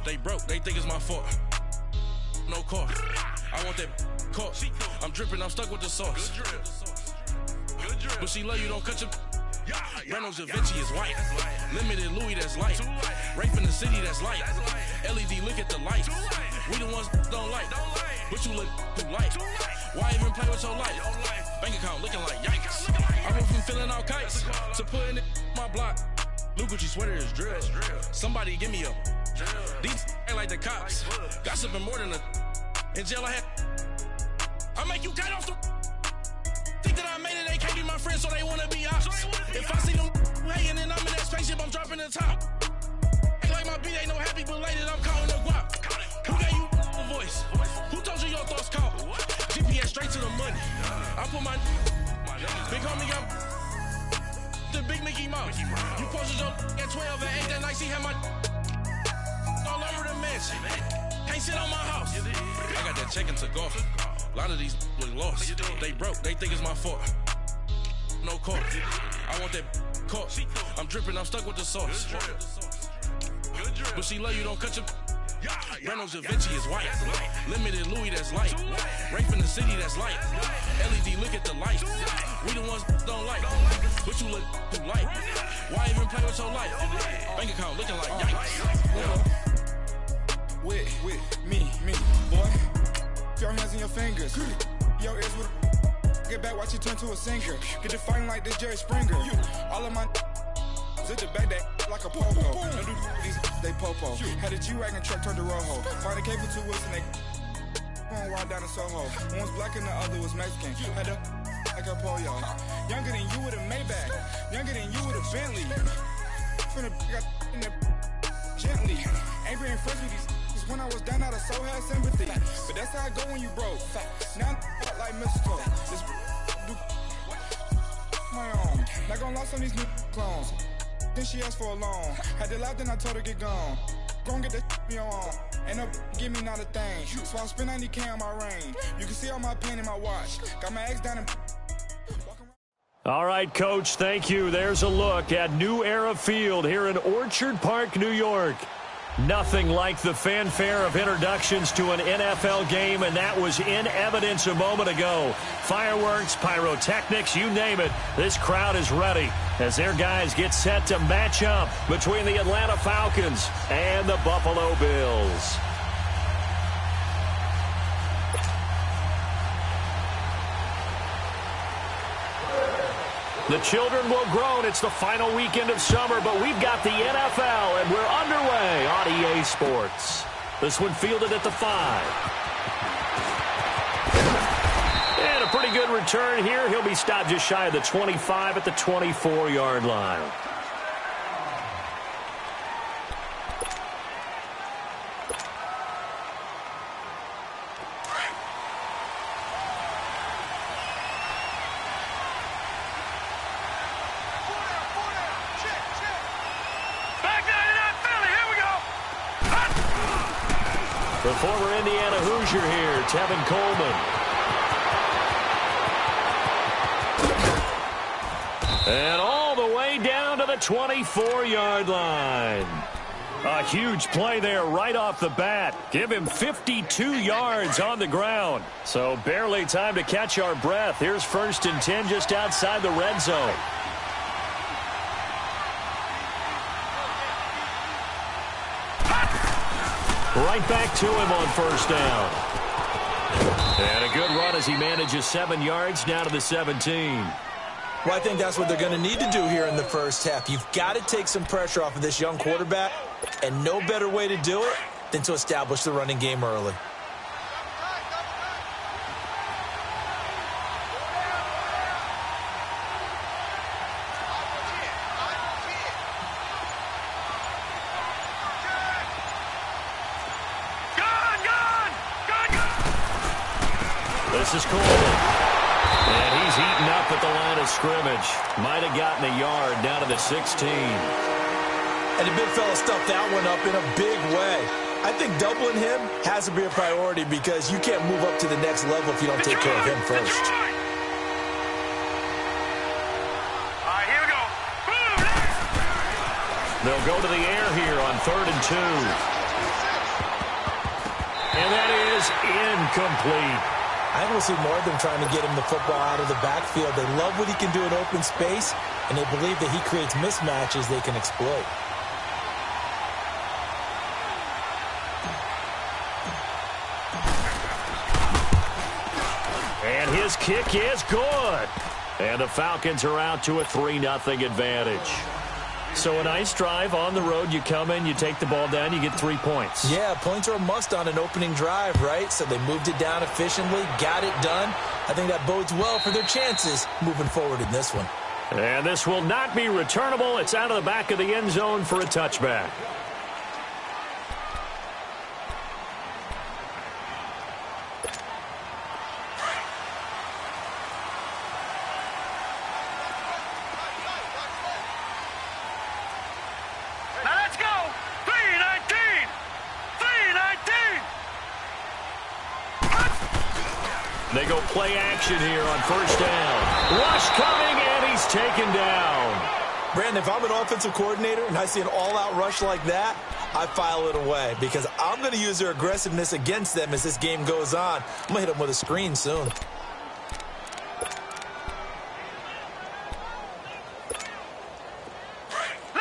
They broke, they think it's my fault. No car. I want that caught. I'm dripping, I'm stuck with the sauce. Good drip. But she love you, don't cut your. Reynolds Da Vinci is white. Limited Louis, that's light. Rape in the city, that's light. LED, look at the lights. We the ones don't like. But you look too light. Why even play with your life? Bank account looking like yikes. I went from filling out kites to putting it in my block. Blue Gucci sweater is drill. Somebody give me a. These ain't like the cops. Gossiping more than a. In jail I had. I make you cut off the. Think that I made it, they can't be my friends, so they wanna be ops. If I see them hating and I'm in that spaceship, I'm dropping the top. Ain't like my beat ain't no happy belated, I'm calling the guap. Who gave you a voice? Who told you your thoughts count? GPS straight to the money. I put my big homie up. The big Mickey Mouse. You posted your at 12 and 8 that night, she had my all over the mansion. Can't sit on my house. I got that check into golf. A lot of these look lost. They broke, they think it's my fault. No car. I want that caught. I'm dripping, I'm stuck with the sauce. But she love you, don't cut your. Reynolds Da Vinci is white. Limited Louis, that's light. Rape in the city, that's light. LED, look at the lights. We the ones don't like. But you look too light. Why even play with your life? Bank account looking like yikes. With me, boy. Your hands in your fingers. Your ears with a. Get back, watch you turn to a singer. Get to fighting like this Jerry Springer. All of my. Zit the back that like a popo. No do these they popo. Had a G-Wagon truck turned to Rojo. Find a cable 2 wheels and they going wild down in Soho. One was black and the other was Mexican. Had a like a polio. Younger than you with a Maybach. Younger than you with a Bentley. Finna got in the gently. Ain't been friends with these. When I was down out of so had sympathy. But that's how I go when you broke. Now I'm like mistletoe. This do my own. Not gonna lost on these new clones. Then she asked for a loan. Had to laugh, then I told her get gone. Gon' get that me on. Ain't no give me not a thing. So I spend 90K on my range. You can see all my pain in my watch. Got my ex down in. All right, Coach, thank you. There's a look at New Era Field here in Orchard Park, New York. Nothing like the fanfare of introductions to an NFL game, and that was in evidence a moment ago. Fireworks, pyrotechnics, you name it. This crowd is ready as their guys get set to match up between the Atlanta Falcons and the Buffalo Bills. The children will groan. It's the final weekend of summer, but we've got the NFL, and we're underway on EA Sports. This one fielded at the 5. And a pretty good return here. He'll be stopped just shy of the 25 at the 24-yard line. The former Indiana Hoosier here, Tevin Coleman. And all the way down to the 24-yard line. A huge play there right off the bat. Give him 52 yards on the ground. So barely time to catch our breath. Here's 1st and 10 just outside the red zone. Right back to him on 1st down. And a good run as he manages 7 yards down to the 17. Well, I think that's what they're going to need to do here in the first half. You've got to take some pressure off of this young quarterback, and no better way to do it than to establish the running game early. This is Coleman. And he's eaten up at the line of scrimmage. Might have gotten a yard down to the 16. And the big fella stuffed that one up in a big way. I think doubling him has to be a priority because you can't move up to the next level if you don't take care of him first. All right, here we go. They'll go to the air here on 3rd and 2. incomplete. I think we'll see more of them trying to get him the football out of the backfield. They love what he can do in open space, and they believe that he creates mismatches they can exploit. And his kick is good. And the Falcons are out to a 3-0 advantage. So a nice drive on the road. You come in, you take the ball down, you get 3 points. Yeah, points are a must on an opening drive, right? So they moved it down efficiently, got it done. I think that bodes well for their chances moving forward in this one. And this will not be returnable. It's out of the back of the end zone for a touchback. They go play action here on first down. Rush coming, and he's taken down. Brandon, if I'm an offensive coordinator and I see an all-out rush like that, I file it away because I'm going to use their aggressiveness against them as this game goes on. I'm going to hit them with a screen soon.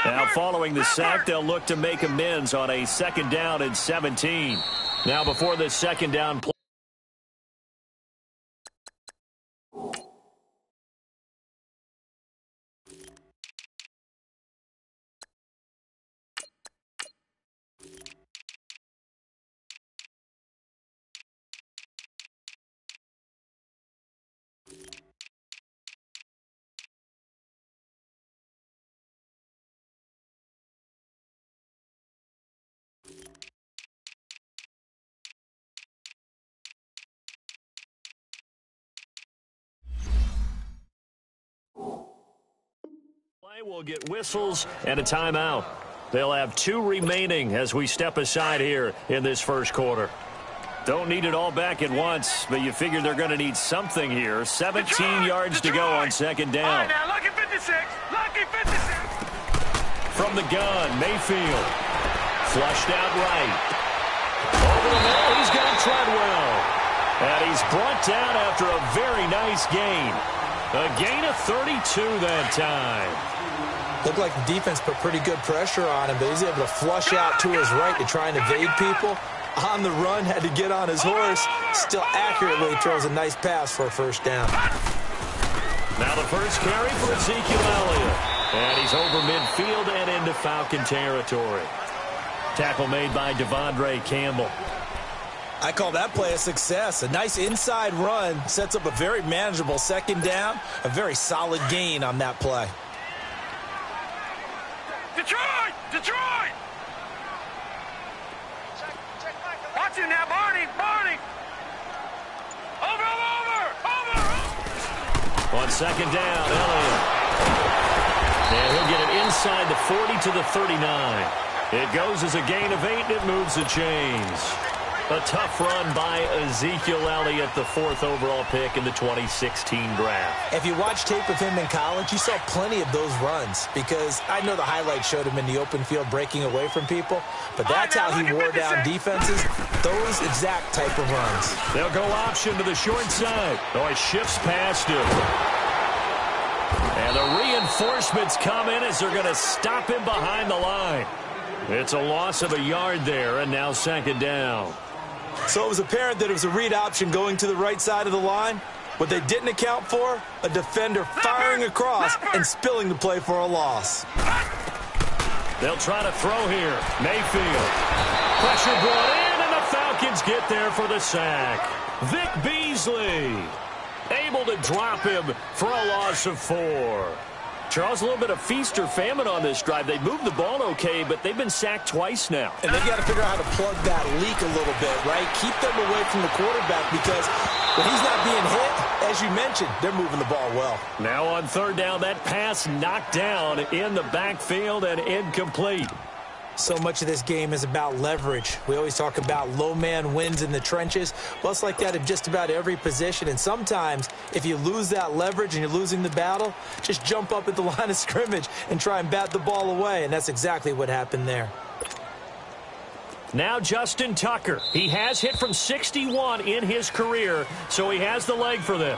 Now following the sack, they'll look to make amends on a 2nd down and 17. Now before the 2nd down play. Will get whistles and a timeout. They'll have 2 remaining as we step aside here in this first quarter. Don't need it all back at once, but you figure they're going to need something here. 17 yards to go on 2nd down. All right, now, lucky 56. Lucky 56. From the gun, Mayfield. Flushed out right. Over the middle, he's got Treadwell. And he's brought down after a very nice gain. A gain of 32 that time. Looked like the defense put pretty good pressure on him, but he's able to flush out to his right to try and evade people. On the run, had to get on his horse. Still accurately throws a nice pass for a first down. Now the first carry for Ezekiel Elliott. And he's over midfield and into Falcon territory. Tackle made by Devondre Campbell. I call that play a success. A nice inside run sets up a very manageable 2nd down. A very solid gain on that play. Detroit! Detroit! Watch him now, Barney! Barney! Over! On 2nd down, Elliott. And he'll get it inside the 40 to the 39. It goes as a gain of 8, and it moves the chains. A tough run by Ezekiel Elliott, the 4th overall pick in the 2016 draft. If you watch tape of him in college, you saw plenty of those runs because I know the highlights showed him in the open field breaking away from people, but that's how he wore down defenses, those exact type of runs. They'll go option to the short side. Oh, he shifts past him. And the reinforcements come in as they're going to stop him behind the line. It's a loss of a yard there, and now 2nd down. So it was apparent that it was a read option going to the right side of the line. What they didn't account for, a defender firing across and spilling the play for a loss. They'll try to throw here. Mayfield. Pressure brought in, and the Falcons get there for the sack. Vic Beasley able to drop him for a loss of 4. Charles, a little bit of feast or famine on this drive. They moved the ball okay, but they've been sacked twice now. And they've got to figure out how to plug that leak a little bit, right? Keep them away from the quarterback because when he's not being hit, as you mentioned, they're moving the ball well. Now on 3rd down, that pass knocked down in the backfield and incomplete. So much of this game is about leverage. We always talk about low man wins in the trenches. Well, it's like that in just about every position. And sometimes, if you lose that leverage and you're losing the battle, just jump up at the line of scrimmage and try and bat the ball away. And that's exactly what happened there. Now Justin Tucker. He has hit from 61 in his career, so he has the leg for this.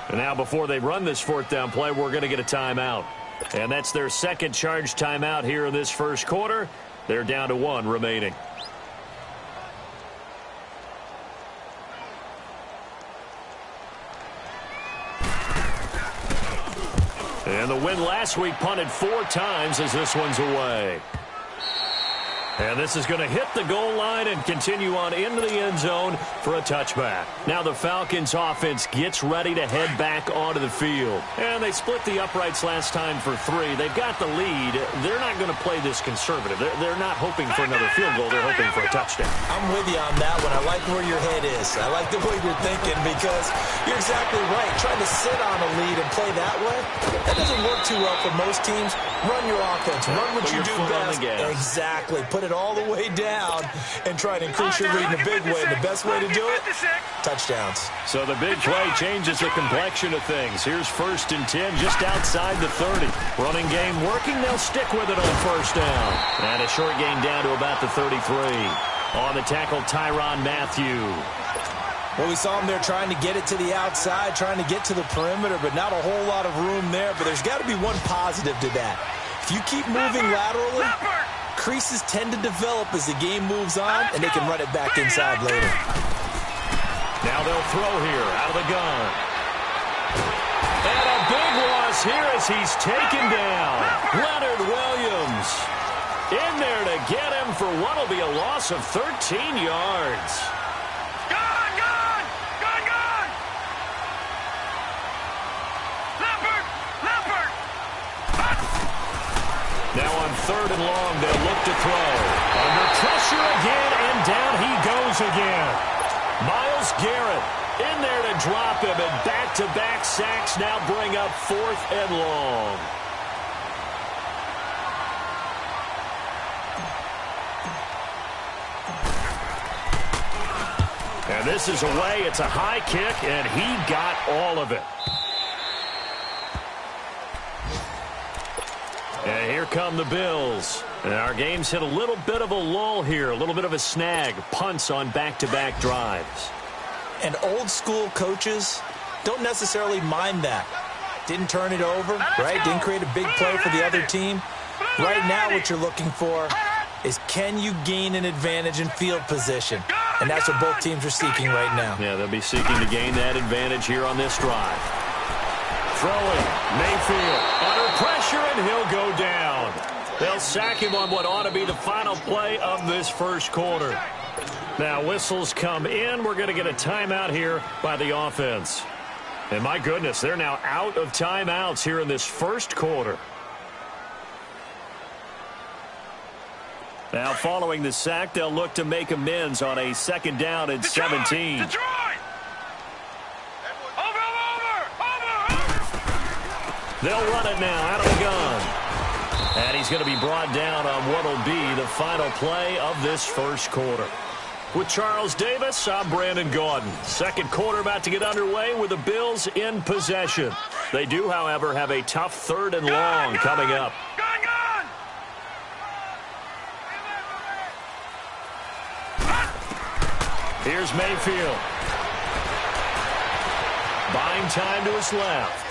And now before they run this fourth down play, we're going to get a timeout. And that's their second charge timeout here in this first quarter. They're down to 1 remaining. And the win last week punted 4 times as this one's away. And this is going to hit the goal line and continue on into the end zone for a touchback. Now the Falcons offense gets ready to head back onto the field. And they split the uprights last time for 3. They've got the lead. They're not going to play this conservative. They're not hoping for another field goal. They're hoping for a touchdown. I'm with you on that one. I like where your head is. I like the way you're thinking because you're exactly right. Trying to sit on a lead and play that way, that doesn't work too well for most teams. Run your offense. Run what you do best. Exactly. Put it all the way down and try to increase your lead in a big way. And the best way to do it, touchdowns. So the big play changes the complexion of things. Here's 1st and 10 just outside the 30. Running game working. They'll stick with it on first down. And a short gain down to about the 33. On the tackle, Tyrann Mathieu. Well, we saw him there trying to get it to the outside, trying to get to the perimeter, but not a whole lot of room there. But there's got to be one positive to that. If you keep moving laterally, creases tend to develop as the game moves on, and they can run it back inside later. Now they'll throw here out of the gun. And a big loss here as he's taken down. Leonard Williams in there to get him for what will be a loss of 13 yards. Now on 3rd and long, they'll look to throw. Under pressure again, and down he goes again. Myles Garrett in there to drop him, and back-to-back sacks now bring up 4th and long. And this is away. It's a high kick, and he got all of it. And here come the Bills. And our game's hit a little bit of a lull here, a little bit of a snag. Punts on back-to-back drives. And old-school coaches don't necessarily mind that. Didn't turn it over, right? Didn't create a big play for the other team. Right now what you're looking for is can you gain an advantage in field position? And that's what both teams are seeking right now. Yeah, they'll be seeking to gain that advantage here on this drive. Throwing, Mayfield under pressure, and he'll go down. They'll sack him on what ought to be the final play of this first quarter. Now whistles come in. We're going to get a timeout here by the offense. And my goodness, they're now out of timeouts here in this first quarter. Now following the sack, they'll look to make amends on a 2nd down and 17. Detroit! They'll run it now out of the gun. And he's going to be brought down on what will be the final play of this first quarter. With Charles Davis, I'm Brandon Gaudin. Second quarter about to get underway with the Bills in possession. They do, however, have a tough 3rd and long coming up. Here's Mayfield. Buying time to his left.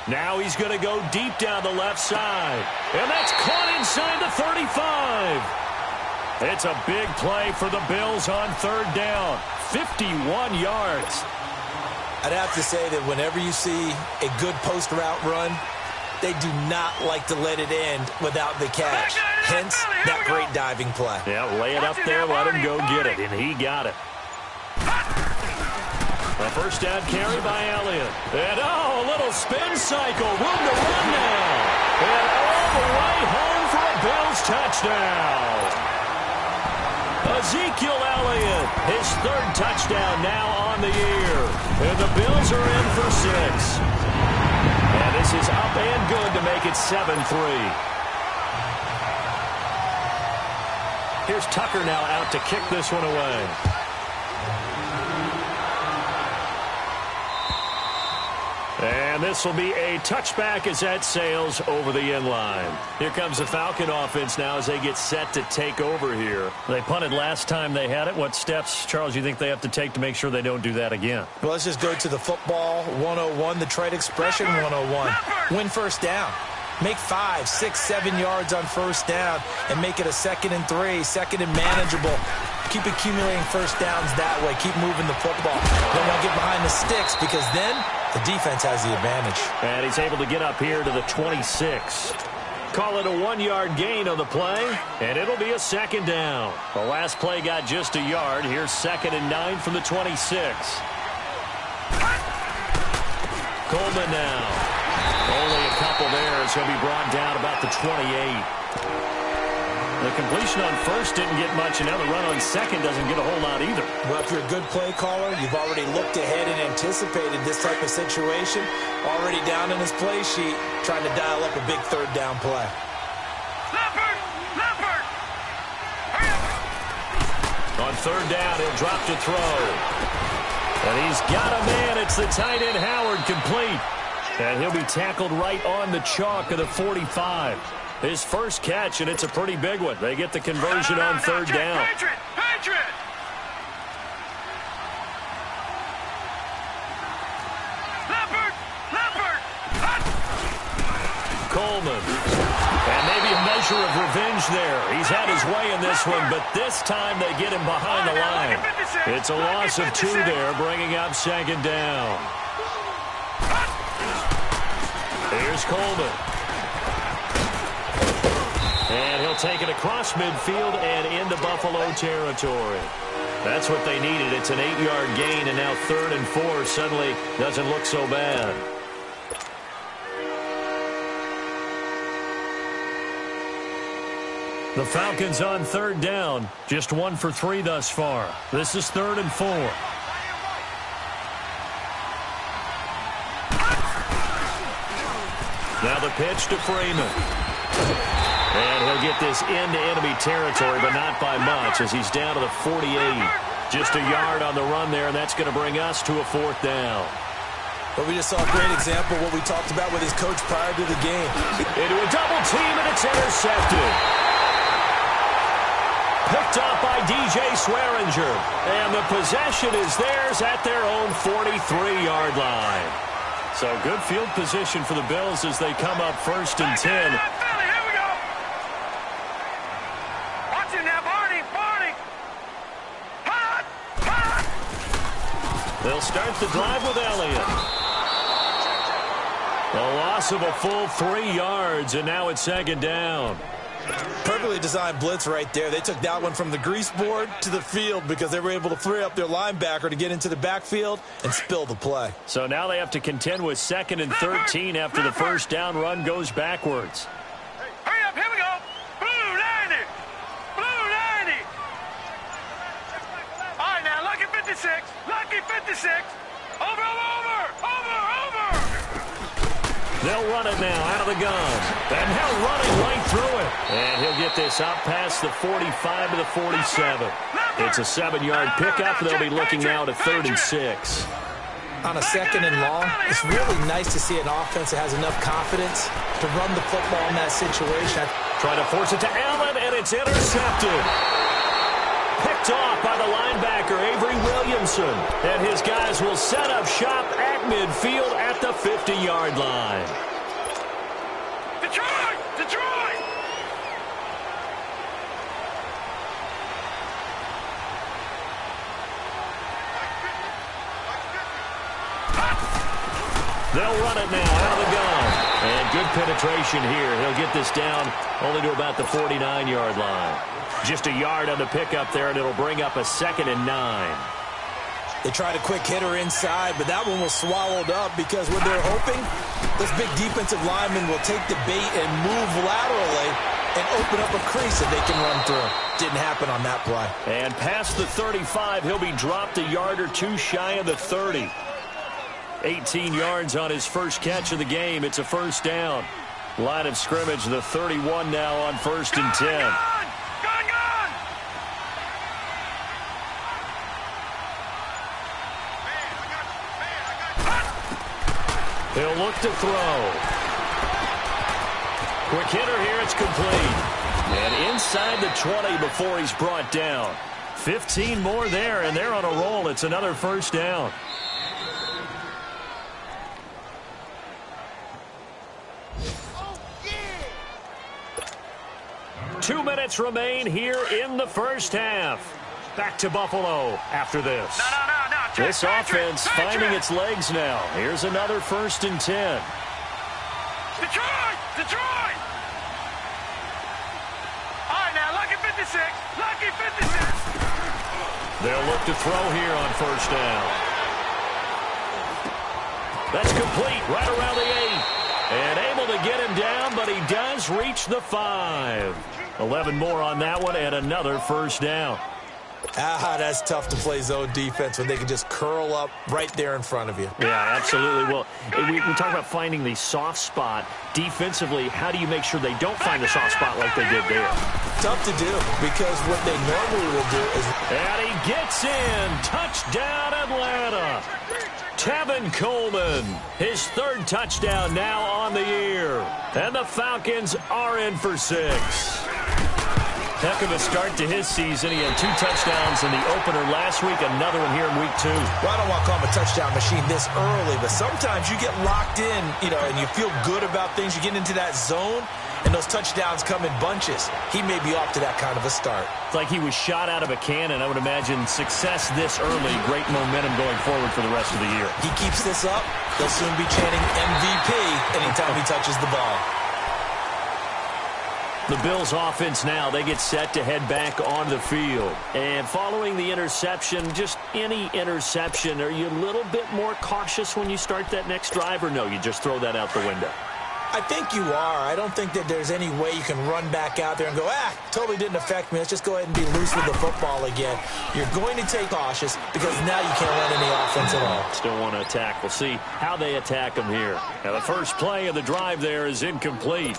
Now he's going to go deep down the left side. And that's caught inside the 35. It's a big play for the Bills on 3rd down. 51 yards. I'd have to say that whenever you see a good post route run, they do not like to let it end without the catch. Hence, that great diving play. Yeah, lay it up there, let him go get it, and he got it. A first down carry by Elliott. And, oh, a little spin cycle. Room to run now. And all the way home for a Bills touchdown. Ezekiel Elliott, his 3rd touchdown now on the year. And the Bills are in for 6. And this is up and good to make it 7-3. Here's Tucker now out to kick this one away. And this will be a touchback as that sails over the end line. Here comes the Falcon offense now as they get set to take over here. They punted last time they had it. What steps, Charles, you think they have to take to make sure they don't do that again? Well, let's just go to the football 101, the trade expression 101. Win first down. Make 5, 6, 7 yards on first down and make it a 2nd and 3, 2nd and manageable. Keep accumulating first downs that way. Keep moving the football. Don't want to get behind the sticks because then the defense has the advantage. And he's able to get up here to the 26. Call it a 1-yard gain on the play, and it'll be a 2nd down. The last play got just a yard. Here's 2nd and 9 from the 26. Coleman now. Only a couple there as he'll be brought down about the 28. The completion on first didn't get much, and now the run on second doesn't get a whole lot either. Well, if you're a good play caller, you've already looked ahead and anticipated this type of situation. Already down in his play sheet, trying to dial up a big 3rd down play. Leopard! Leopard! On 3rd down, he'll drop to throw. And he's got a man. It's the tight end Howard, complete. And he'll be tackled right on the chalk of the 45. His first catch, and it's a pretty big one. They get the conversion on 3rd down. Patriot! Patriot! Leopard! Leopard! Coleman. And maybe a measure of revenge there. He's had his way in this one, but this time they get him behind the line. It's a loss of 2 there, bringing up 2nd down. Here's Coleman. And he'll take it across midfield and into Buffalo territory. That's what they needed. It's an 8-yard gain, and now 3rd and 4 suddenly doesn't look so bad. The Falcons on 3rd down. Just 1 for 3 thus far. This is 3rd and 4. Now the pitch to Freeman. And he'll get this into enemy territory, but not by much as he's down to the 48. Just a yard on the run there, and that's going to bring us to a 4th down. But we just saw a great example of what we talked about with his coach prior to the game. Into a double team, and it's intercepted. Picked up by DJ Swearinger. And the possession is theirs at their own 43-yard line. So good field position for the Bills as they come up 1st and 10. Here we go! Watch it now, Barney! Barney! Hot! Hot! They'll start the drive with Elliott. A loss of a full 3 yards, and now it's 2nd down. Perfectly designed blitz right there. They took that one from the grease board to the field because they were able to free up their linebacker to get into the backfield and spill the play. So now they have to contend with 2nd and 13 after the 1st down run goes backwards. Hurry up, here we go! Blue 90! Blue 90! All right, now, lucky 56! Lucky 56! Over! They'll run it now out of the gun. And he'll run it right through it. And he'll get this out past the 45 to the 47. It's a 7-yard pickup. They'll be looking now to 3rd and 6. On a 2nd and long, it's really nice to see an offense that has enough confidence to run the football in that situation. Trying to force it to Allen, and it's intercepted. Picked off by the linebacker, Avery Williamson. And his guys will set up shop at midfield at the 50-yard line. Detroit! Detroit! They'll run it now out of the gun. And good penetration here. He'll get this down only to about the 49-yard line. Just a yard on the pickup there, and it'll bring up a 2nd and 9. They tried a quick hitter inside, but that one was swallowed up because what they're hoping, this big defensive lineman will take the bait and move laterally and open up a crease that they can run through. Didn't happen on that play. And past the 35, he'll be dropped a yard or 2 shy of the 30. 18 yards on his first catch of the game. It's a 1st down. Line of scrimmage, the 31 now on 1st and 10. He'll look to throw. Quick hitter here, it's complete. And inside the 20 before he's brought down. 15 more there, and they're on a roll. It's another first down. Oh, yeah. 2 minutes remain here in the first half. Back to Buffalo after this. No. This offense finding its legs now. Here's another 1st and 10. Detroit! All right, now, lucky 56. Lucky 56. They'll look to throw here on 1st down. That's complete right around the 8. And able to get him down, but he does reach the 5. 11 more on that one and another 1st down. That's tough to play zone defense when they can just curl up right there in front of you. Yeah, absolutely. Well, we talk about finding the soft spot. Defensively, how do you make sure they don't find the soft spot like they did there? Tough to do because what they normally will do is... And he gets in. Touchdown, Atlanta. Tevin Coleman, his 3rd touchdown now on the year. And the Falcons are in for 6. Heck of a start to his season. He had 2 touchdowns in the opener last week, another one here in week 2. Well, I don't want to call him a touchdown machine this early, but sometimes you get locked in, and you feel good about things. You get into that zone, and those touchdowns come in bunches. He may be off to that kind of a start. It's like he was shot out of a cannon. I would imagine success this early, great momentum going forward for the rest of the year. He keeps this up, he'll soon be chanting MVP anytime he touches the ball. The Bills offense now, they get set to head back on the field. And following the interception, just any interception, are you a little bit more cautious when you start that next drive, or no, you just throw that out the window? I think you are. I don't think that there's any way you can run back out there and go, totally didn't affect me. Let's just go ahead and be loose with the football again. You're going to take cautious because now you can't run any offense at all. Still want to attack. We'll see how they attack him here. Now, the first play of the drive there is incomplete.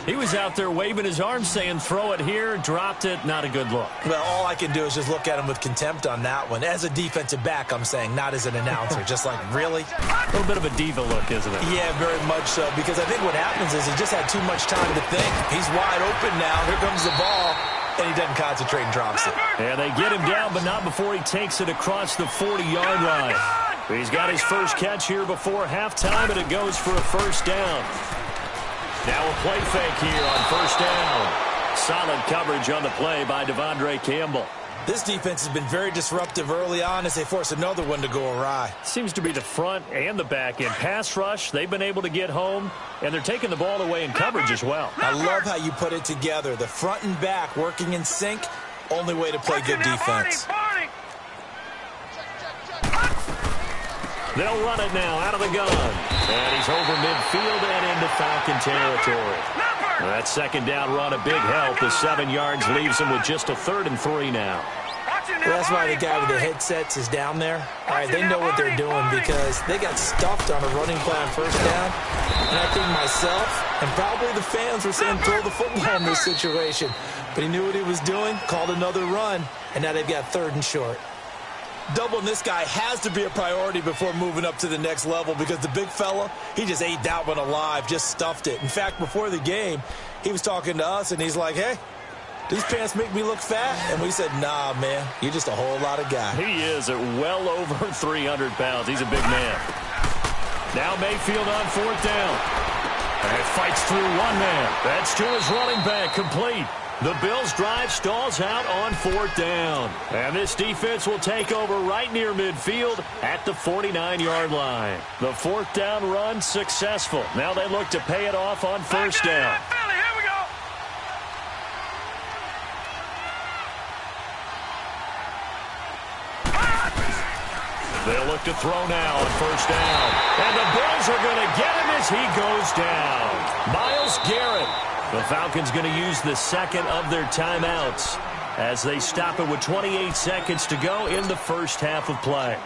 He was out there waving his arms saying, throw it here, dropped it, not a good look. Well, all I can do is just look at him with contempt on that one. As a defensive back, I'm saying, not as an announcer. Just like, really? A little bit of a diva look, isn't it? Yeah, very much so, because I think what happens is he just had too much time to think. He's wide open now. Here comes the ball, and he doesn't concentrate and drops it. Yeah, they get him down, but not before he takes it across the 40-yard line. He's got his first catch here before halftime, and it goes for a 1st down. Now a play fake here on 1st down. Solid coverage on the play by Devondre Campbell. This defense has been very disruptive early on as they force another one to go awry. Seems to be the front and the back end. Pass rush, they've been able to get home, and they're taking the ball away in coverage as well. I love how you put it together. The front and back working in sync, only way to play good defense. They'll run it now out of the gun. And he's over midfield and into Falcon territory. That 2nd down run, a big help. The 7 yards leaves him with just a 3rd and 3 now. Well, that's why the guy with the headsets is down there. All right, they know what they're doing because they got stuffed on a running play on 1st down. And I think myself and probably the fans were saying throw the football in this situation. But he knew what he was doing, called another run, and now they've got 3rd and short. Doubling this guy has to be a priority before moving up to the next level because the big fella, he just ate that one alive, just stuffed it. In fact, before the game, he was talking to us, and he's like, hey, these pants make me look fat? And we said, nah, man, you're just a whole lot of guy. He is at well over 300 pounds. He's a big man. Now Mayfield on 4th down. And fights through one man. That's to his running back, complete. The Bills' drive stalls out on 4th down. And this defense will take over right near midfield at the 49-yard line. The 4th down run successful. Now they look to pay it off on 1st down. Here we go. They'll look to throw now on 1st down. And the Bills are going to get him as he goes down. Myles Garrett. The Falcons going to use the 2nd of their timeouts as they stop it with 28 seconds to go in the first half of play.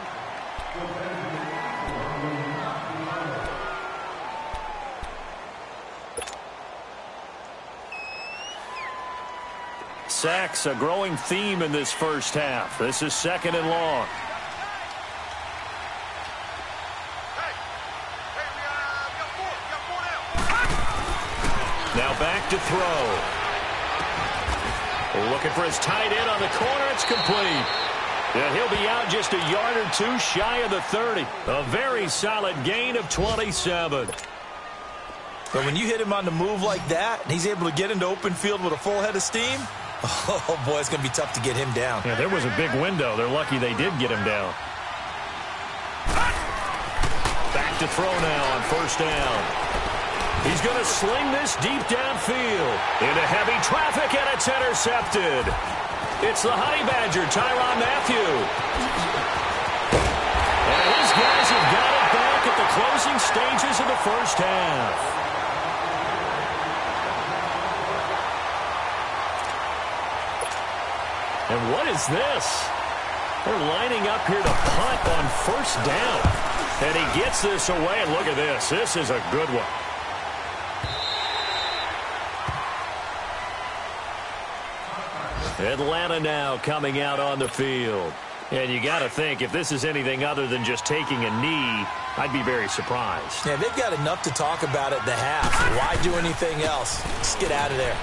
Sacks, a growing theme in this first half. This is 2nd and long. to throw. Looking for his tight end on the corner. It's complete. And he'll be out just a yard or two shy of the 30. A very solid gain of 27. But when you hit him on the move like that, and he's able to get into open field with a full head of steam, oh, boy, it's going to be tough to get him down. Yeah, there was a big window. They're lucky they did get him down. Back to throw now on first down. He's going to sling this deep downfield into heavy traffic, and it's intercepted. It's the Honey Badger, Tyrann Mathieu. And his guys have got it back at the closing stages of the first half. And what is this? They're lining up here to punt on first down. And he gets this away, and look at this. This is a good one. Atlanta now coming out on the field. And you got to think, if this is anything other than just taking a knee, I'd be very surprised. Yeah, they've got enough to talk about at the half. Why do anything else? Just get out of there.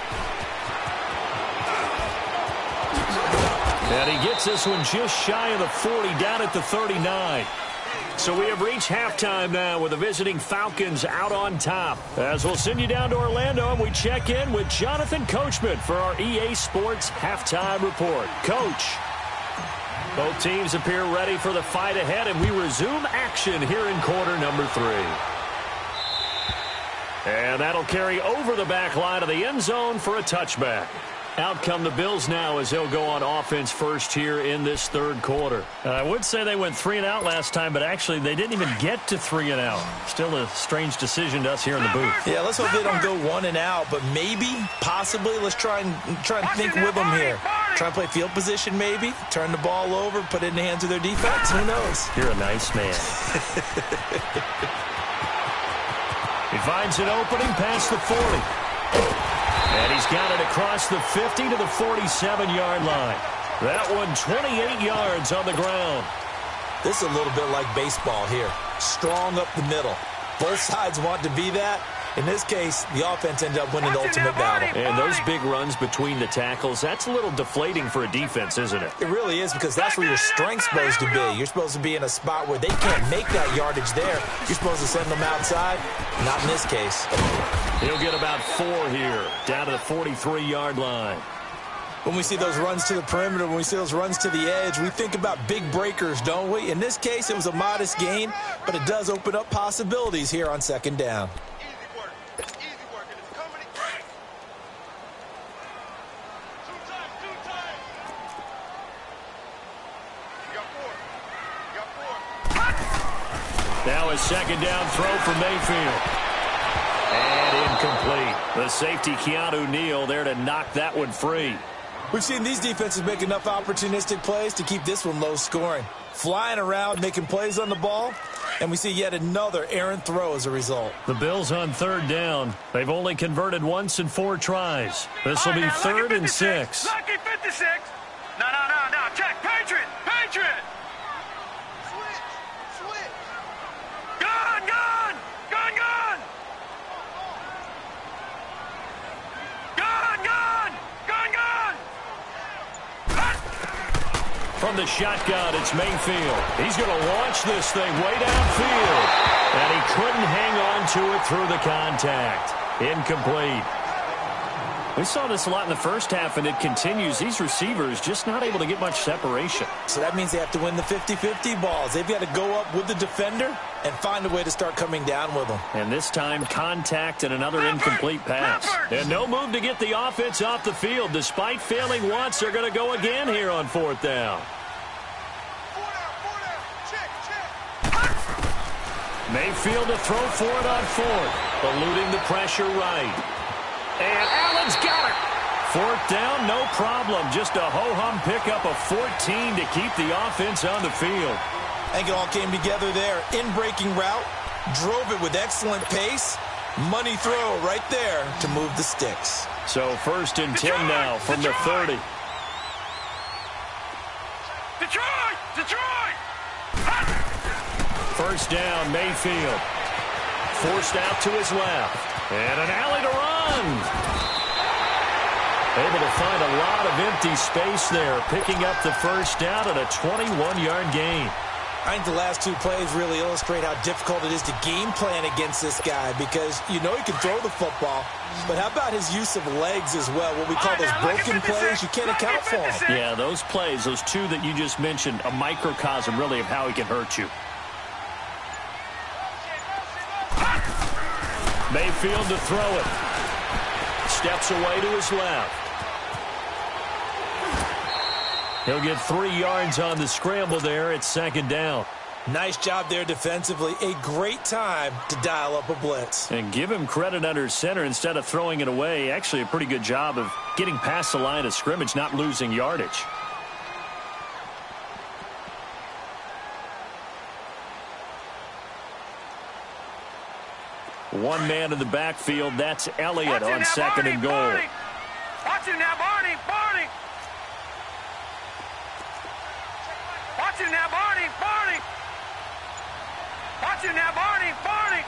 And he gets this one just shy of the 40, down at the 39. So we have reached halftime now with the visiting Falcons out on top. As we'll send you down to Orlando and we check in with Jonathan Coachman for our EA Sports Halftime Report. Coach, both teams appear ready for the fight ahead, and we resume action here in quarter number 3. And that'll carry over the back line of the end zone for a touchback. Out come the Bills now as they'll go on offense first here in this third quarter. I would say they went 3 and out last time, but actually they didn't even get to 3 and out. Still a strange decision to us here in the booth. Yeah, let's hope they don't go 1 and out, but maybe, possibly, let's try and think with them here. Try and play field position maybe, turn the ball over, put it in the hands of their defense. Who knows? You're a nice man. He finds an opening past the 40. And he's got it across the 50 to the 47-yard line. That one 28 yards on the ground. This is a little bit like baseball here. Strong up the middle. Both sides want to be that. In this case, the offense ended up winning the ultimate battle. And those big runs between the tackles, that's a little deflating for a defense, isn't it? It really is, because that's where your strength's supposed to be. You're supposed to be in a spot where they can't make that yardage there. You're supposed to send them outside. Not in this case. He'll get about 4 here, down to the 43-yard line. When we see those runs to the perimeter, when we see those runs to the edge, we think about big breakers, don't we? In this case, it was a modest gain, but it does open up possibilities here on second down. Now a second down throw for Mayfield. And incomplete. The safety, Keanu Neal, there to knock that one free. We've seen these defenses make enough opportunistic plays to keep this one low scoring. Flying around, making plays on the ball, and we see yet another errant throw as a result. The Bills on third down. They've only converted once in 4 tries. This will be 3rd and 6. Lucky 56. No. Check. Patriot. From the shotgun, it's Mayfield. He's going to launch this thing way downfield. And he couldn't hang on to it through the contact. Incomplete. We saw this a lot in the first half, and it continues. These receivers just not able to get much separation. So that means they have to win the 50-50 balls. They've got to go up with the defender and find a way to start coming down with them. And this time, contact and another incomplete pass. And no move to get the offense off the field. Despite failing once, they're going to go again here on 4th down. Mayfield to throw for it on 4th. Eluding the pressure right. And Allen's got it. 4th down, no problem. Just a ho-hum pickup of 14 to keep the offense on the field. I think it all came together there. In-breaking route, drove it with excellent pace. Money throw right there to move the sticks. So 1st and 10 now from the 30. Detroit! 1st down, Mayfield. Forced out to his left. And an alley to run. Able to find a lot of empty space there, picking up the first down and a 21-yard gain. I think the last two plays really illustrate how difficult it is to game plan against this guy because you know he can throw the football, but how about his use of legs as well, what we call those broken plays? You can't account for them. Yeah, those plays, those two that you just mentioned, a microcosm really of how he can hurt you. Mayfield to throw it. Steps away to his left. He'll get 3 yards on the scramble there. It's second down. Nice job there defensively. A great time to dial up a blitz. And give him credit under center instead of throwing it away. Actually a pretty good job of getting past the line of scrimmage, not losing yardage. One man in the backfield. That's Elliott on second and goal. Watch him now, Barney. Barney. Watch him now, Barney. Barney. Watch him now, Barney. Barney.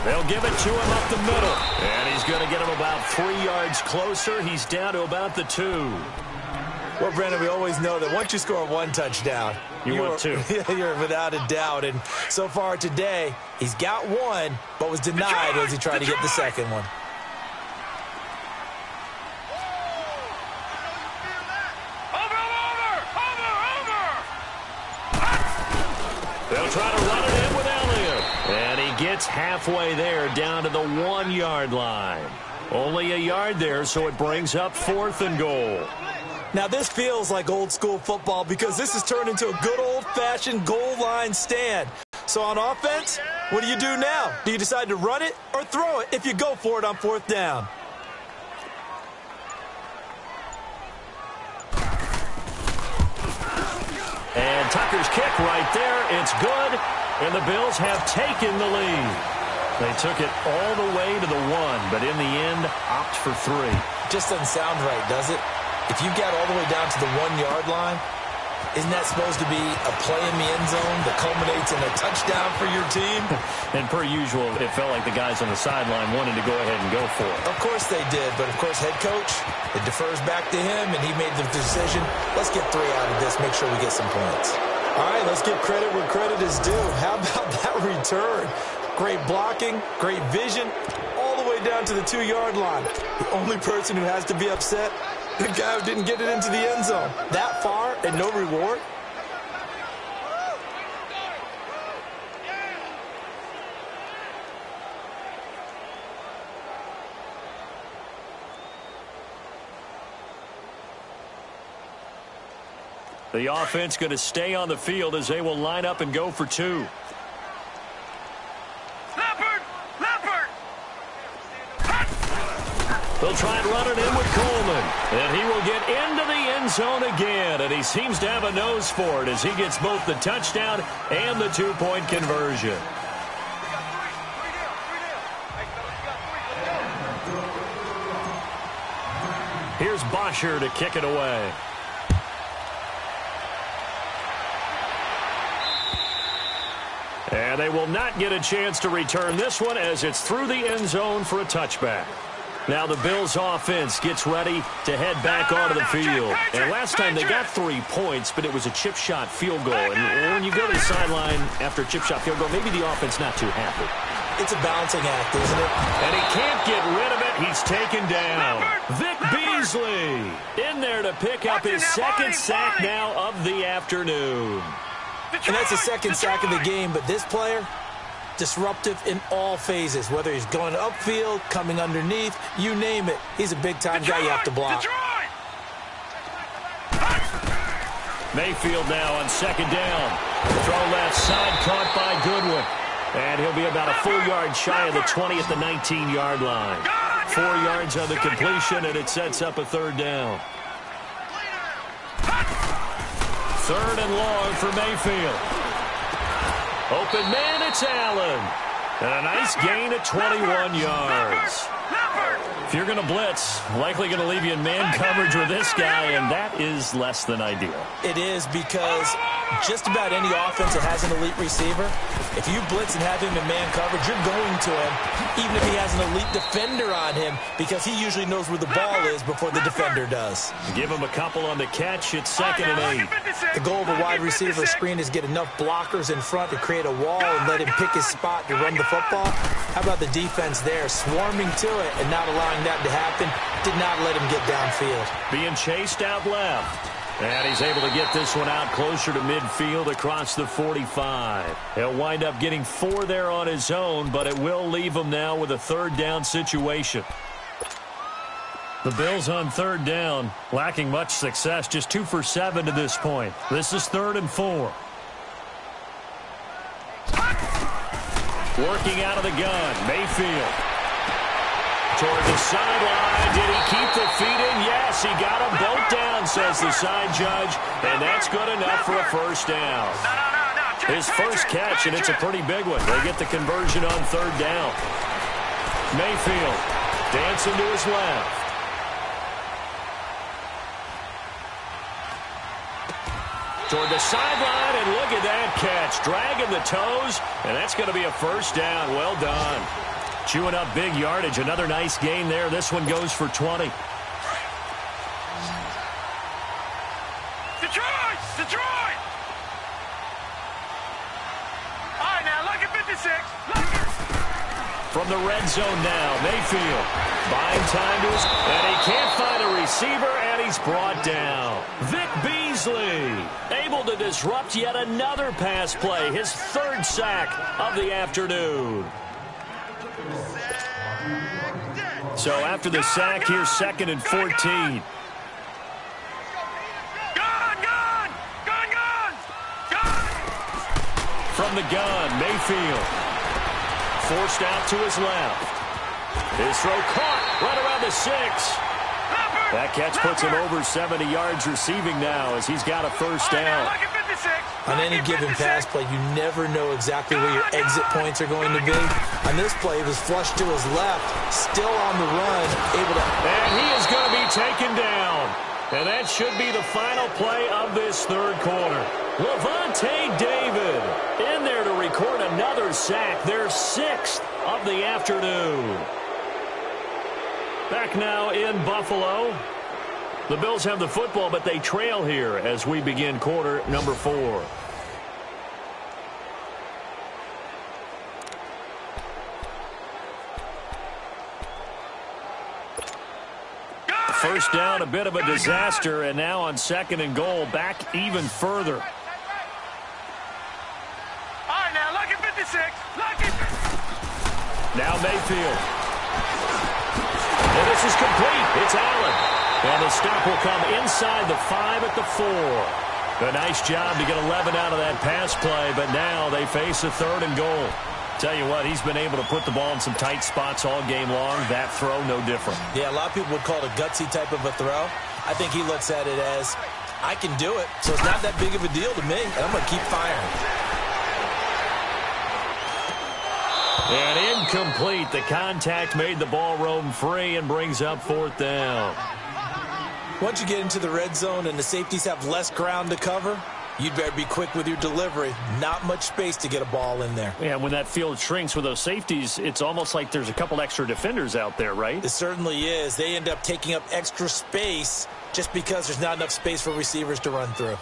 They'll give it to him up the middle. And he's going to get him about 3 yards closer. He's down to about the 2. Well, Brandon, we always know that once you score one touchdown, you're without a doubt. And so far today, he's got one, but was denied as he tried to get the second one. They'll try to run it in with Elliott. And he gets halfway there down to the 1 yard line. Only a yard there, so it brings up 4th and goal. Now, this feels like old school football because this has turned into a good old-fashioned goal line stand. So on offense, what do you do now? Do you decide to run it or throw it if you go for it on 4th down? And Tucker's kick right there. It's good, and the Bills have taken the lead. They took it all the way to the 1, but in the end, opt for 3. Just doesn't sound right, does it? If you get all the way down to the 1 yard line, isn't that supposed to be a play in the end zone that culminates in a touchdown for your team? And per usual, it felt like the guys on the sideline wanted to go ahead and go for it. Of course they did, but of course head coach, it defers back to him, and he made the decision, let's get 3 out of this, make sure we get some points. All right, let's give credit where credit is due. How about that return? Great blocking, great vision, all the way down to the 2 yard line. The only person who has to be upset, the guy who didn't get it into the end zone. That far and no reward? The offense going to stay on the field as they will line up and go for 2. They'll try and run it in with Coleman. And he will get into the end zone again. And he seems to have a nose for it as he gets both the touchdown and the 2-point conversion. Here's Bosher to kick it away. And they will not get a chance to return this one as it's through the end zone for a touchback. Now the Bills offense gets ready to head back onto the field. And last time they got 3 points, but it was a chip shot field goal. And when you go to the sideline after a chip shot field goal, maybe the offense not too happy. It's a balancing act, isn't it? And he can't get rid of it. He's taken down. Vic Beasley in there to pick up his second sack now of the afternoon. And that's the second sack of the game, but this player, disruptive in all phases, whether he's going upfield, coming underneath, you name it. He's a big-time guy you have to block. Mayfield now on second down. Throw left side, caught by Goodwin. And he'll be about a full yard shy of the 20 at the 19-yard line. 4 yards on the completion, and it sets up a 3rd down. 3rd and long for Mayfield. Open man, it's Allen. And a nice gain at 21 yards. If you're going to blitz, likely going to leave you in man coverage with this guy, and that is less than ideal. It is, because just about any offense that has an elite receiver, if you blitz and have him in man coverage, you're going to him, even if he has an elite defender on him, because he usually knows where the ball is before the defender does. Give him a couple on the catch. It's 2nd and 8. The goal of a wide receiver screen is get enough blockers in front to create a wall and let him pick his spot to run the football. How about the defense there, swarming to it and not allowing that to happen? Did not let him get downfield. Being chased out left. And he's able to get this one out closer to midfield across the 45. He'll wind up getting 4 there on his own, but it will leave him now with a 3rd down situation. The Bills on 3rd down, lacking much success, just 2 for 7 to this point. This is 3rd and 4. Working out of the gun, Mayfield. Toward the sideline. Did he keep the feet in? Yes, he got them both down, says the side judge, and that's good enough for a 1st down. His first catch, and it's a pretty big one. They get the conversion on 3rd down. Mayfield dancing to his left. Toward the sideline, and look at that catch. Dragging the toes, and that's going to be a 1st down. Well done. Chewing up big yardage. Another nice gain there. This one goes for 20. Detroit! Detroit! All right, now, look at 56. Look at... From the red zone now, Mayfield buying time to his... And he can't find a receiver, and he's brought down. Vic Beasley able to disrupt yet another pass play. His 3rd sack of the afternoon. So after the sack, here's 2nd and 14. From the gun, Mayfield. Forced out to his left. His throw caught right around the 6. That catch puts him over 70 yards receiving now as he's got a 1st down. On any given pass play, you never know exactly where your exit points are going to be. On this play, it was flushed to his left, still on the run, able to... And he is going to be taken down. And that should be the final play of this 3rd quarter. Levante David in there to record another sack, their 6th of the afternoon. Back now in Buffalo. The Bills have the football, but they trail here as we begin quarter number 4. First down, a bit of a disaster, and now on 2nd and goal, back even further. All right, now, look at 56. Look at... Now Mayfield. And this is complete. It's Allen. And the stop will come inside the 5 at the 4. A nice job to get 11 out of that pass play, but now they face a 3rd and goal. Tell you what, he's been able to put the ball in some tight spots all game long. That throw, no different. Yeah, a lot of people would call it a gutsy type of a throw. I think he looks at it as, I can do it, so it's not that big of a deal to me, and I'm going to keep firing. And incomplete. The contact made the ball roam free and brings up 4th down. Once you get into the red zone and the safeties have less ground to cover, you'd better be quick with your delivery. Not much space to get a ball in there. Yeah, when that field shrinks with those safeties, it's almost like there's a couple extra defenders out there, right? It certainly is. They end up taking up extra space just because there's not enough space for receivers to run through.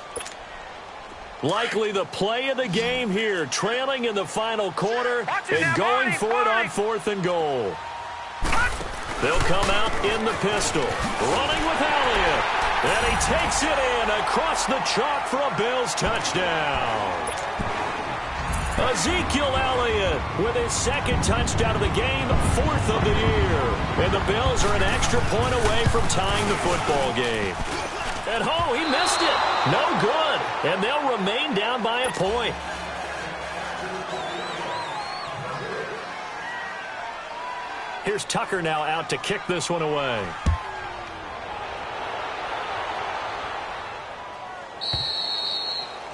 Likely the play of the game here, trailing in the final quarter and going for it on 4th and goal. They'll come out in the pistol, running with Elliott, and he takes it in across the chalk for a Bills touchdown. Ezekiel Elliott with his 2nd touchdown of the game, 4th of the year. And the Bills are an extra point away from tying the football game. And he missed it. No good. And they'll remain down by a point. Here's Tucker now out to kick this one away.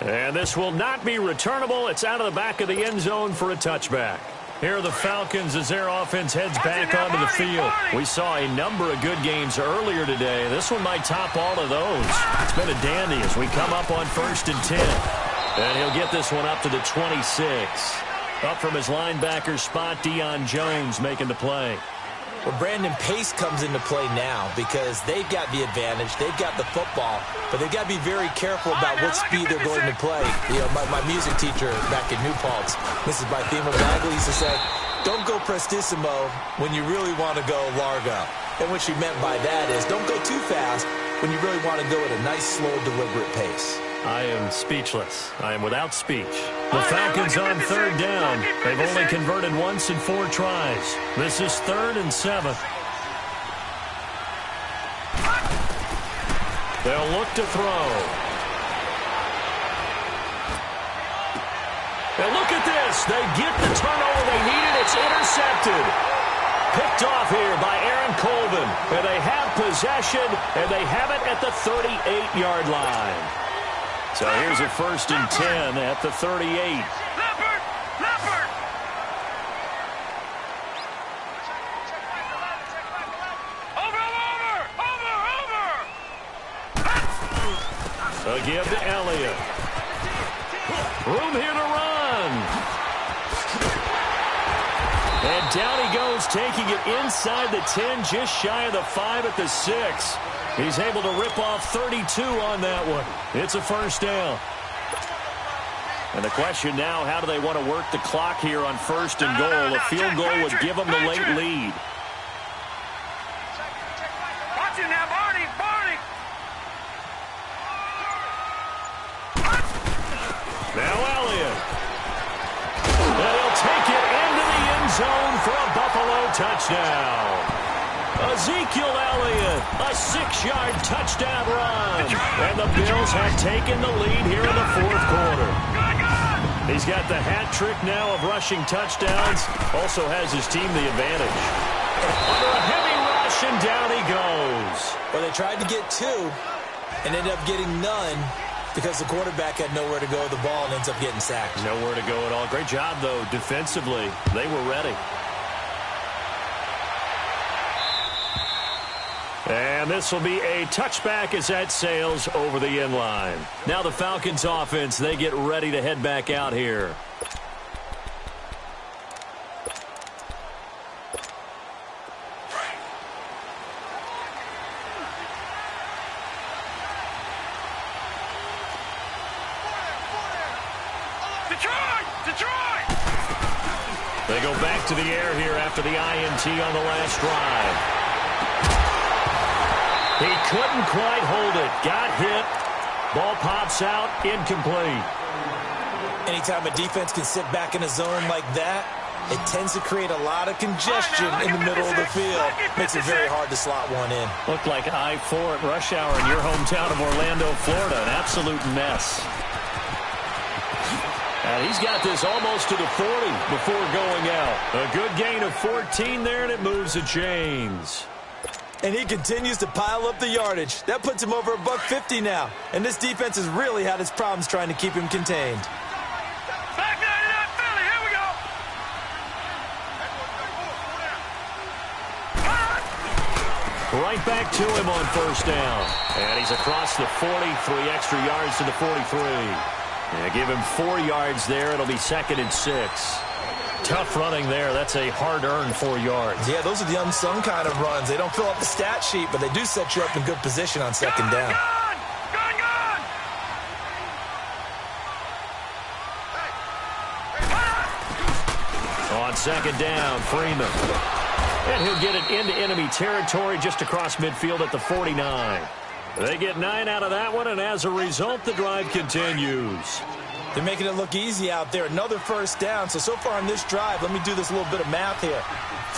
And this will not be returnable. It's out of the back of the end zone for a touchback. Here are the Falcons as their offense heads back onto the field. We saw a number of good games earlier today. This one might top all of those. It's been a dandy as we come up on 1st and 10. And he'll get this one up to the 26. Up from his linebacker spot, Deion Jones making the play. Well, Brandon, pace comes into play now because they've got the advantage. They've got the football, but they've got to be very careful about what speed they're going to play. You know, my music teacher back in New Paltz, Mrs. Bythema Bagley, used to say, don't go prestissimo when you really want to go largo. And what she meant by that is don't go too fast when you really want to go at a nice, slow, deliberate pace. I am speechless. I am without speech. The Falcons on 3rd down. They've only converted once in 4 tries. This is 3rd and 7. They'll look to throw. And look at this. They get the turnover they needed. It's intercepted. Picked off here by Aaron Colvin. And they have possession, and they have it at the 38-yard line. So here's a 1st and 10 at the 38. Leopard! Leopard! Over! A give to Elliott. Room here to run. And down he goes, taking it inside the 10, just shy of the 5 at the 6. He's able to rip off 32 on that one. It's a 1st down. And the question now, how do they want to work the clock here on 1st and goal? A field goal would give them the late lead. Watch it now, Barney! Barney! Now Elliott. And he'll take it into the end zone for a Buffalo touchdown. Ezekiel Elliott, a 6-yard touchdown run. And the Bills have taken the lead here in the 4th quarter. He's got the hat trick now of rushing touchdowns. Also has his team the advantage. Under a heavy rush, and down he goes. Well, they tried to get 2 and ended up getting none because the quarterback had nowhere to go with the ball and ends up getting sacked. Nowhere to go at all. Great job, though, defensively. They were ready. And this will be a touchback as that sails over the end line. Now the Falcons offense, they get ready to head back out here. Detroit! Detroit! They go back to the air here after the INT on the last drive. He couldn't quite hold it. Got hit. Ball pops out. Incomplete. Anytime a defense can sit back in a zone like that, it tends to create a lot of congestion in the middle of the field. Makes it very hard to slot one in. Looked like I-4 at rush hour in your hometown of Orlando, Florida. An absolute mess. And he's got this almost to the 40 before going out. A good gain of 14 there, and it moves the chains. And he continues to pile up the yardage. That puts him over $150 now. And this defense has really had its problems trying to keep him contained. Back there to that Philly. Here we go. Right back to him on 1st down. And he's across the 40, 3 extra yards to the 43. Yeah, give him 4 yards there. It'll be 2nd and 6. Tough running there. That's a hard-earned 4 yards. Yeah, those are the unsung kind of runs. They don't fill up the stat sheet, but they do set you up in good position on 2nd down. Gun! On 2nd down, Freeman. And he'll get it into enemy territory just across midfield at the 49. They get 9 out of that one, and as a result, the drive continues. They're making it look easy out there. Another 1st down. So far on this drive, let me do this little bit of math here.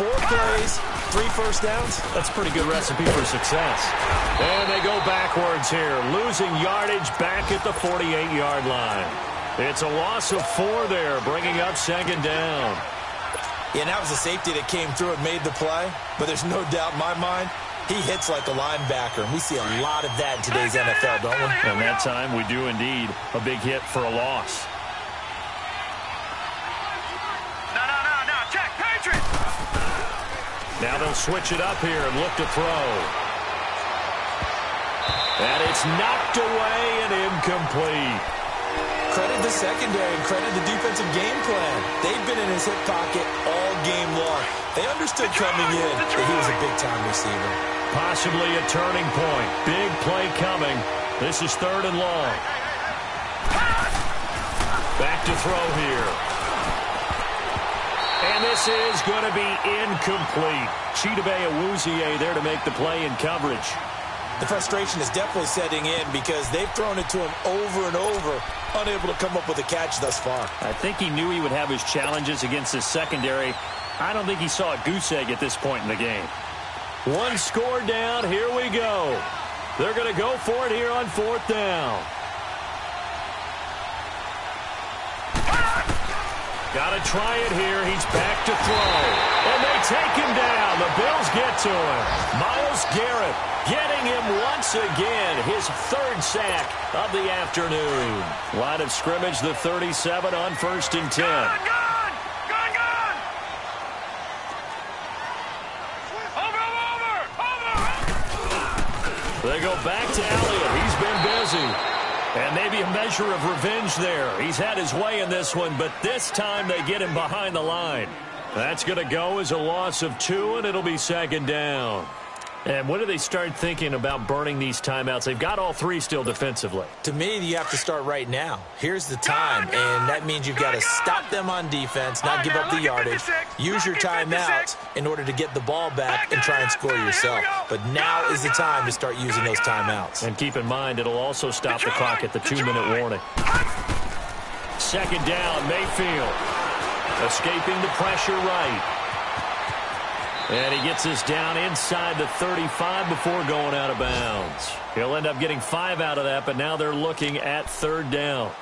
4 plays, 3 1st downs. That's a pretty good recipe for success. And they go backwards here, losing yardage back at the 48-yard line. It's a loss of 4 there, bringing up 2nd down. Yeah, and that was a safety that came through and made the play. But there's no doubt in my mind, he hits like a linebacker, and we see a lot of that in today's NFL, don't we? And that time we do indeed. A big hit for a loss. No. Now they'll switch it up here and look to throw. And it's knocked away and incomplete. Credit the secondary and credit the defensive game plan. They've been in his hip pocket all game long. They understood coming in that he was a big-time receiver. Possibly a turning point. Big play coming. This is 3rd and long. Back to throw here. And this is going to be incomplete. Chidobe Awuzie there to make the play in coverage. The frustration is definitely setting in because they've thrown it to him over and over, unable to come up with a catch thus far. I think he knew he would have his challenges against his secondary. I don't think he saw a goose egg at this point in the game. One score down. Here we go. They're going to go for it here on 4th down. Got to try it here. He's back to throw. And they take him down. The Bills get to him. Myles Garrett getting him once again. His 3rd sack of the afternoon. Line of scrimmage, the 37 on 1st and 10. Gone! Over! They go back to Elliott. He's been busy. And maybe a measure of revenge there. He's had his way in this one, but this time they get him behind the line. That's going to go as a loss of 2, and it'll be 2nd down. And when do they start thinking about burning these timeouts? They've got all 3 still defensively. To me, you have to start right now. Here's the time, and that means you've got to stop them on defense, not give up the yardage, use your timeouts in order to get the ball back and try and score yourself. But now is the time to start using those timeouts. And keep in mind, it'll also stop the clock at the 2-minute warning. 2nd down, Mayfield. Escaping the pressure right. And he gets us down inside the 35 before going out of bounds. He'll end up getting 5 out of that, but now they're looking at 3rd down.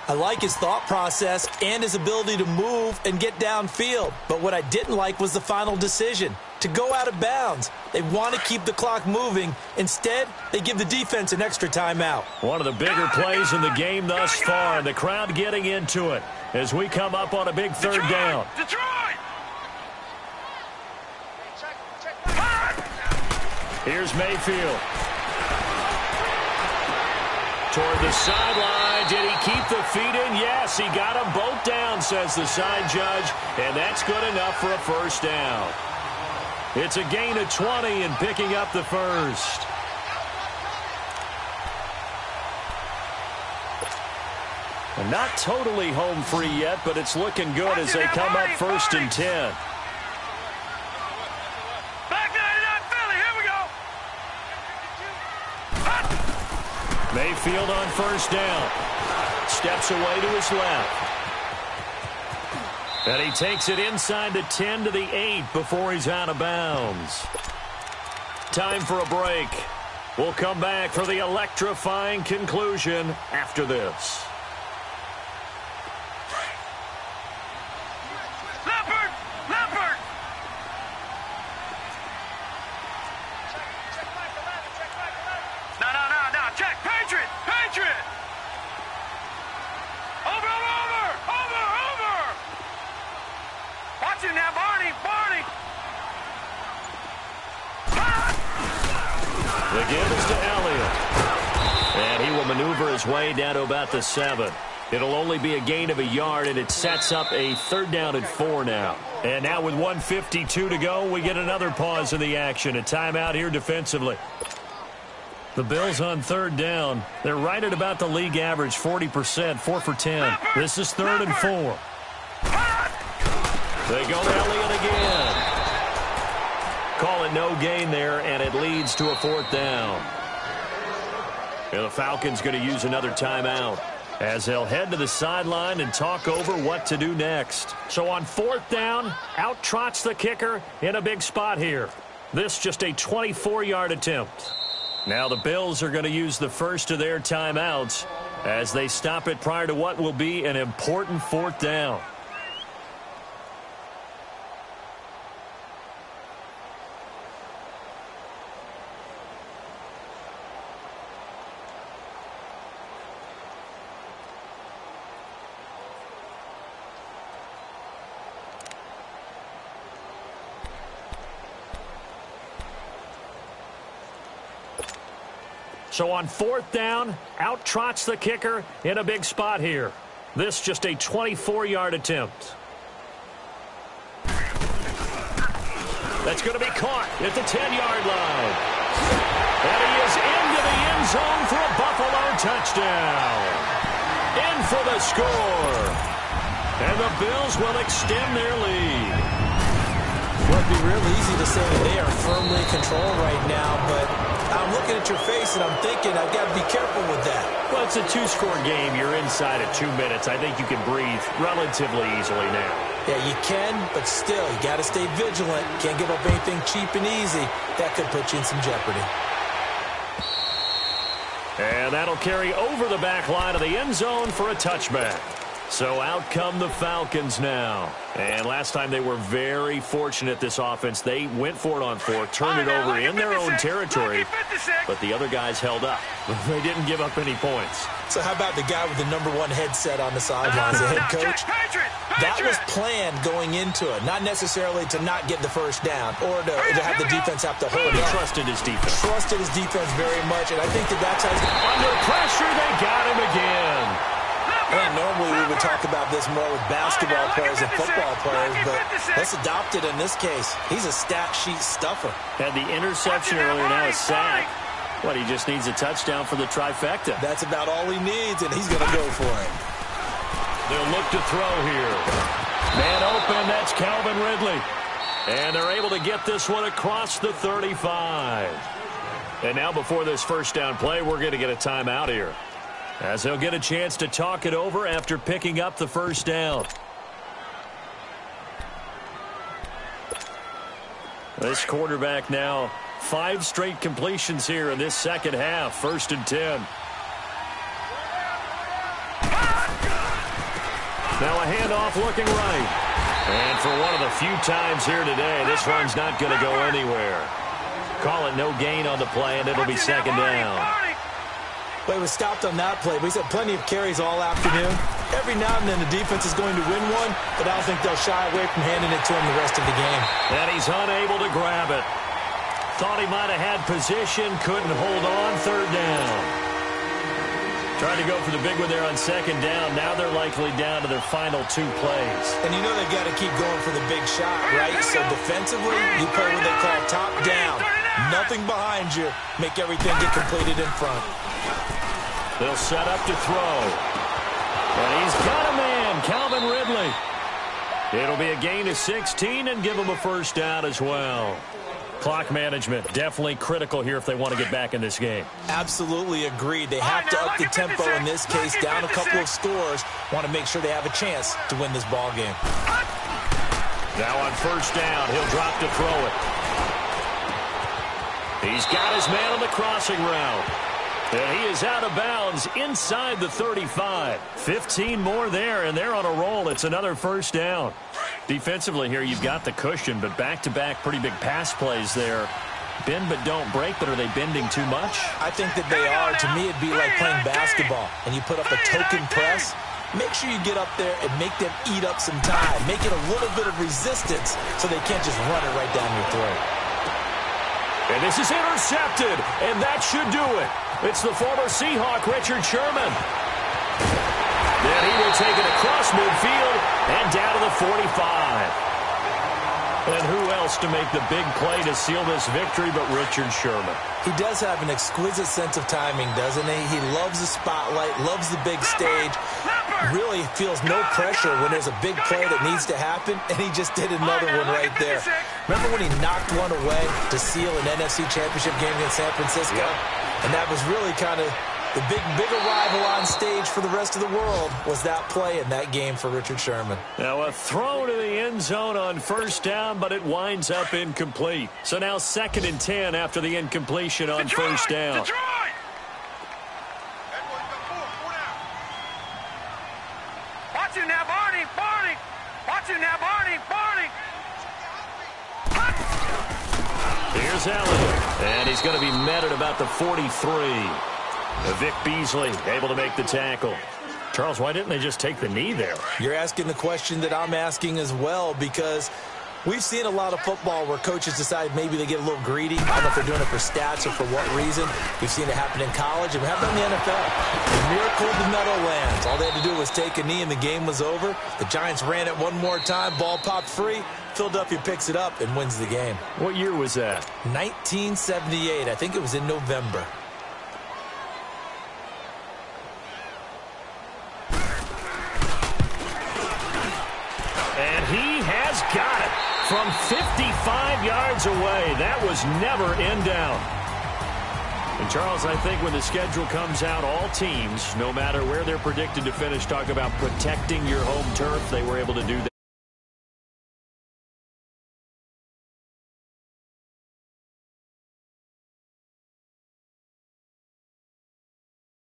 I like his thought process and his ability to move and get downfield. But what I didn't like was the final decision, to go out of bounds. They want to keep the clock moving. Instead, they give the defense an extra timeout. One of the bigger plays in the game thus far, and the crowd getting into it as we come up on a big 3rd down. Detroit! Here's Mayfield. Toward the sideline. Did he keep the feet in? Yes, he got them both down, says the side judge. And that's good enough for a 1st down. It's a gain of 20 and picking up the 1st. And not totally home free yet, but it's looking good as they come up 1st and 10. Mayfield on 1st down. Steps away to his left. And he takes it inside the 10 to the 8 before he's out of bounds. Time for a break. We'll come back for the electrifying conclusion after this. Leopard! No, check! Patriot! Over! Watch him now, Barney! The give is to Elliott. And he will maneuver his way down to about the 7. It'll only be a gain of a yard, and it sets up a 3rd down and 4 now. And now with 1:52 to go, we get another pause in the action. A timeout here defensively. The Bills on 3rd down. They're right at about the league average, 40%, 4 for 10. This is 3rd and 4. They go Elliott again. Call it no gain there, and it leads to a 4th down. And the Falcons going to use another timeout as they'll head to the sideline and talk over what to do next. So on 4th down, out trots the kicker in a big spot here. This just a 24-yard attempt. Now the Bills are going to use the first of their timeouts as they stop it prior to what will be an important 4th down. So on 4th down, out trots the kicker in a big spot here. This just a 24-yard attempt. That's going to be caught at the 10-yard line. And he is into the end zone for a Buffalo touchdown. In for the score. And the Bills will extend their lead. Well, it'd be real easy to say that they are firmly in control right now, but I'm looking at your face and I'm thinking I've got to be careful with that. Well, it's a 2-score game. You're inside at 2 minutes. I think you can breathe relatively easily now. Yeah, you can, but still, you got to stay vigilant. Can't give up anything cheap and easy. That could put you in some jeopardy. And that'll carry over the back line of the end zone for a touchback. So out come the Falcons now. And last time they were very fortunate, this offense. They went for it on 4, turned it over in their own territory, but the other guys held up. They didn't give up any points. So how about the guy with the #1 headset on the sidelines, the head coach? That was planned going into it, not necessarily to not get the first down or to have the defense have to hold But he up. trusted his defense. Trusted his defense very much, and I think that's how he's going to... Under pressure, they got him again. And normally we would talk about this more with basketball players and football players, but let's adopt it in this case. He's a stat sheet stuffer. Had the interception earlier, now a sack. What, he just needs a touchdown for the trifecta. That's about all he needs, and he's going to go for it. They'll look to throw here. Man open, that's Calvin Ridley. And they're able to get this one across the 35. And now before this first down play, we're going to get a timeout here, as they'll get a chance to talk it over after picking up the first down. This quarterback now 5 straight completions here in this second half. 1st and 10. Now a handoff looking right. And for one of the few times here today, this run's not going to go anywhere. Call it no gain on the play, and it'll be 2nd down. But he was stopped on that play. But he's had plenty of carries all afternoon. Every now and then the defense is going to win one, but I don't think they'll shy away from handing it to him the rest of the game. And he's unable to grab it. Thought he might have had position, couldn't hold on. 3rd down. Tried to go for the big one there on 2nd down. Now they're likely down to their final 2 plays. And you know they've got to keep going for the big shot, right? So defensively, you play what they call top down. Nothing behind you. Make everything get completed in front. They'll set up to throw. And he's got a man, Calvin Ridley. It'll be a gain of 16 and give him a first down as well. Clock management, definitely critical here if they want to get back in this game. Absolutely agreed. They have to up the tempo in this case, down a couple of scores. Want to make sure they have a chance to win this ball game. Now on 1st down, he'll drop to throw it. He's got his man on the crossing route. And he is out of bounds inside the 35. 15 more there, and they're on a roll. It's another first down. Defensively here, you've got the cushion, but back-to-back pretty big pass plays there. Bend but don't break, but are they bending too much? I think that they are. To me, it'd be like playing basketball, and you put up a token press. Make sure you get up there and make them eat up some time. Make it a little bit of resistance so they can't just run it right down your throat. And this is intercepted, and that should do it. It's the former Seahawk, Richard Sherman. Then he will take it across midfield and down to the 45. And who else to make the big play to seal this victory but Richard Sherman? He does have an exquisite sense of timing, doesn't he? He loves the spotlight, loves the big stage, really feels no pressure when there's a big play that needs to happen, and he just did another one right there. Remember when he knocked one away to seal an NFC Championship game against San Francisco? Yeah. And that was really kind of the big arrival on stage for the rest of the world was that play in that game for Richard Sherman. Now a throw to the end zone on 1st down, but it winds up incomplete. So now 2nd and 10 after the incompletion on 1st down. Watch him now, Barney, Barney. Watch him now, Barney, Barney. Here's Allen, and he's going to be met at about the 43. Vic Beasley able to make the tackle. Charles, why didn't they just take the knee there? You're asking the question that I'm asking as well, because We've seen a lot of football where coaches decide maybe they get a little greedy. I don't know if they're doing it for stats or for what reason. We've seen it happen in college, and we have it in the NFL. The miracle of the Meadowlands. All they had to do was take a knee, and the game was over. The Giants ran it one more time. Ball popped free. Philadelphia picks it up and wins the game. What year was that? 1978. I think it was in November. And he has got it from 55 yards away. That was never in doubt. And, Charles, I think when the schedule comes out, all teams, no matter where they're predicted to finish, talk about protecting your home turf. They were able to do that.